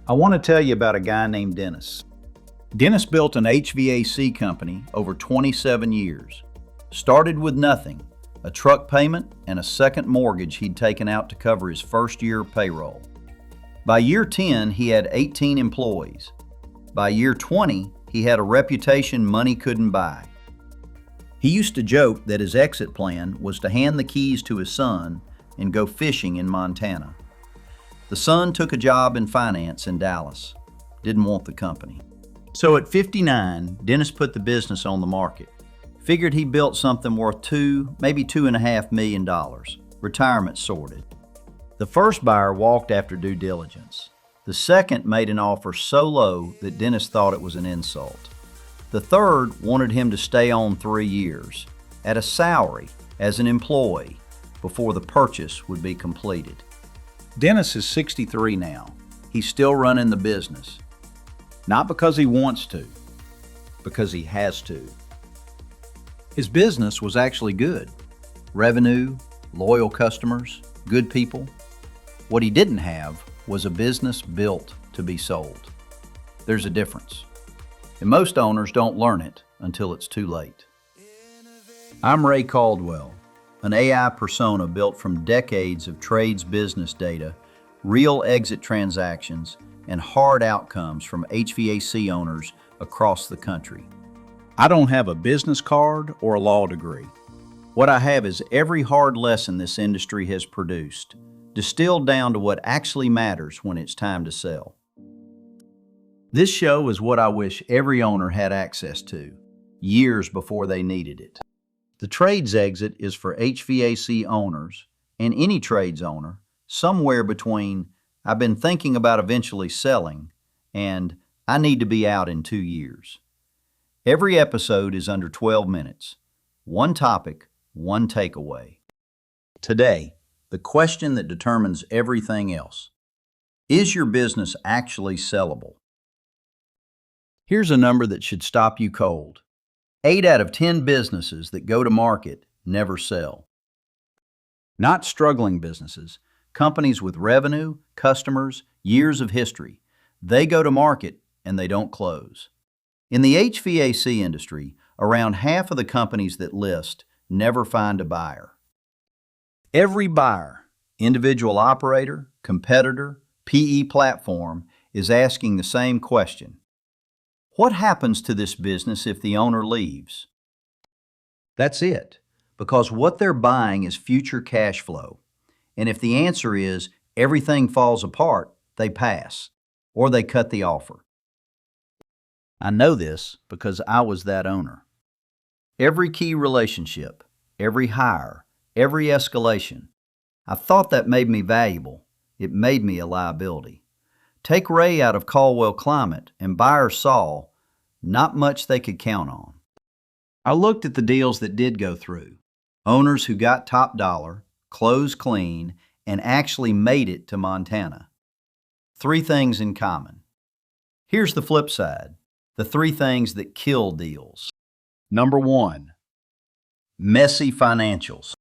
I want to tell you about a guy named Dennis. Dennis built an HVAC company over 27 years. Started with nothing, a truck payment and a second mortgage he'd taken out to cover his first year payroll. By year 10, he had 18 employees. By year 20, he had a reputation money couldn't buy. He used to joke that his exit plan was to hand the keys to his son and go fishing in Montana. The son took a job in finance in Dallas. Didn't want the company. So at 59, Dennis put the business on the market. Figured he built something worth maybe $2.5 million. Retirement sorted. The first buyer walked after due diligence. The second made an offer so low that Dennis thought it was an insult. The third wanted him to stay on 3 years, at a salary, as an employee, before the purchase would be completed. Dennis is 63 now. He's still running the business. Not because he wants to, because he has to. His business was actually good. Revenue, loyal customers, good people. What he didn't have was a business built to be sold. There's a difference. And most owners don't learn it until it's too late. I'm Ray Caldwell, an AI persona built from decades of trades business data, real exit transactions, and hard outcomes from HVAC owners across the country. I don't have a business card or a law degree. What I have is every hard lesson this industry has produced, distilled down to what actually matters when it's time to sell. This show is what I wish every owner had access to, years before they needed it. The trades exit is for HVAC owners and any trades owner somewhere between "I've been thinking about eventually selling" and "I need to be out in 2 years." Every episode is under 12 minutes. One topic, one takeaway. Today, the question that determines everything else. Is your business actually sellable? Here's a number that should stop you cold. 8 out of 10 businesses that go to market never sell. Not struggling businesses, companies with revenue, customers, years of history. They go to market and they don't close. In the HVAC industry, around half of the companies that list never find a buyer. Every buyer, individual operator, competitor, PE platform, is asking the same question. What happens to this business if the owner leaves? That's it, because what they're buying is future cash flow. And if the answer is everything falls apart, they pass, or they cut the offer. I know this because I was that owner. Every key relationship, every hire, every escalation, I thought that made me valuable. It made me a liability. Take Ray out of Caldwell Climate, and buyers saw not much they could count on. I looked at the deals that did go through. Owners who got top dollar, closed clean, and actually made it to Montana. 3 things in common. Here's the flip side. The 3 things that kill deals. Number 1, messy financials.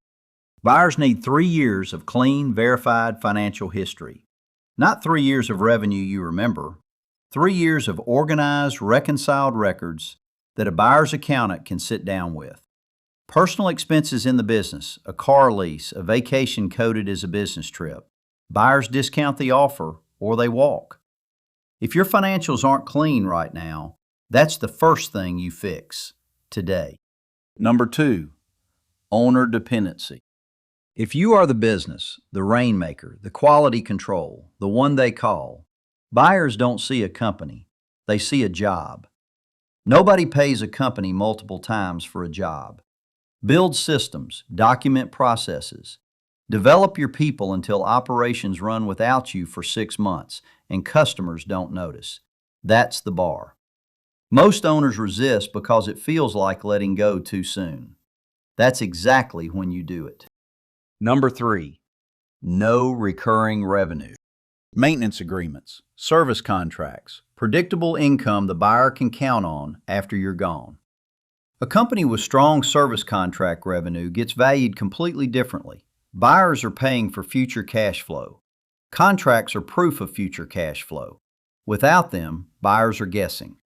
Buyers need 3 years of clean, verified financial history. Not 3 years of revenue you remember. 3 years of organized, reconciled records that a buyer's accountant can sit down with. Personal expenses in the business, a car lease, a vacation coded as a business trip. Buyers discount the offer or they walk. If your financials aren't clean right now, that's the first thing you fix today. Number 2, owner dependency. If you are the business, the rainmaker, the quality control, the one they call, buyers don't see a company, they see a job. Nobody pays a company multiple times for a job. Build systems, document processes. Develop your people until operations run without you for 6 months and customers don't notice. That's the bar. Most owners resist because it feels like letting go too soon. That's exactly when you do it. Number 3, no recurring revenue. Maintenance agreements, service contracts, predictable income the buyer can count on after you're gone. A company with strong service contract revenue gets valued completely differently. Buyers are paying for future cash flow. Contracts are proof of future cash flow. Without them, buyers are guessing.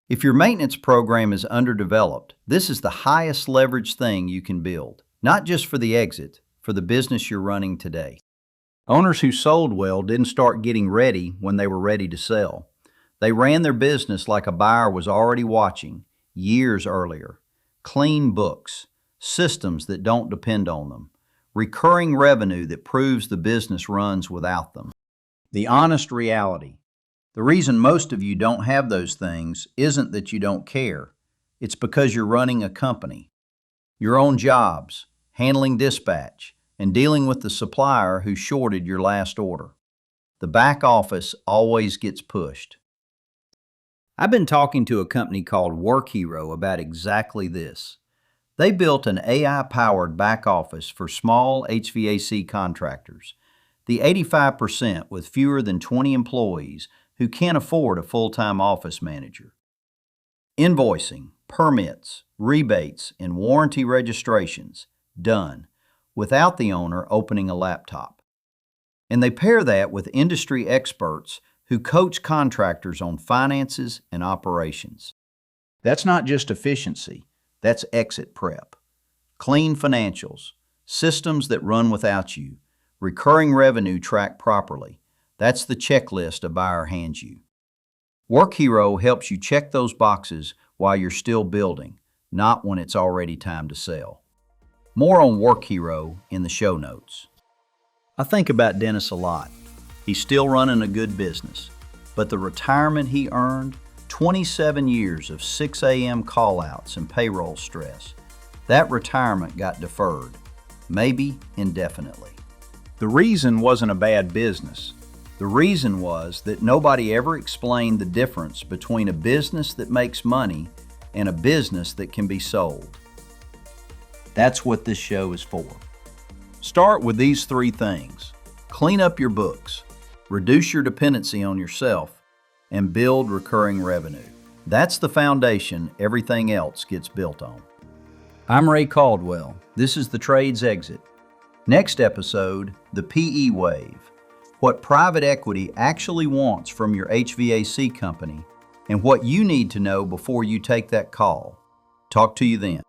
If your maintenance program is underdeveloped, this is the highest leverage thing you can build, not just for the exit, for the business you're running today. Owners who sold well didn't start getting ready when they were ready to sell. They ran their business like a buyer was already watching years earlier. Clean books, systems that don't depend on them, recurring revenue that proves the business runs without them. The honest reality. The reason most of you don't have those things isn't that you don't care. It's because you're running a company. Your own jobs, handling dispatch, and dealing with the supplier who shorted your last order. The back office always gets pushed. I've been talking to a company called WorkHero about exactly this. They built an AI-powered back office for small HVAC contractors, the 85% with fewer than 20 employees who can't afford a full-time office manager. Invoicing, permits, rebates, and warranty registrations, done, without the owner opening a laptop. And they pair that with industry experts who coach contractors on finances and operations. That's not just efficiency, that's exit prep. Clean financials, systems that run without you, recurring revenue tracked properly. That's the checklist a buyer hands you. WorkHero helps you check those boxes while you're still building, not when it's already time to sell. More on WorkHero in the show notes. I think about Dennis a lot. He's still running a good business, but the retirement he earned, 27 years of 6 a.m. call-outs and payroll stress, that retirement got deferred, maybe indefinitely. The reason wasn't a bad business. The reason was that nobody ever explained the difference between a business that makes money and a business that can be sold. That's what this show is for. Start with these 3 things. Clean up your books, reduce your dependency on yourself, and build recurring revenue. That's the foundation everything else gets built on. I'm Ray Caldwell. This is The Trades Exit. Next episode, the PE wave. What private equity actually wants from your HVAC company and what you need to know before you take that call. Talk to you then.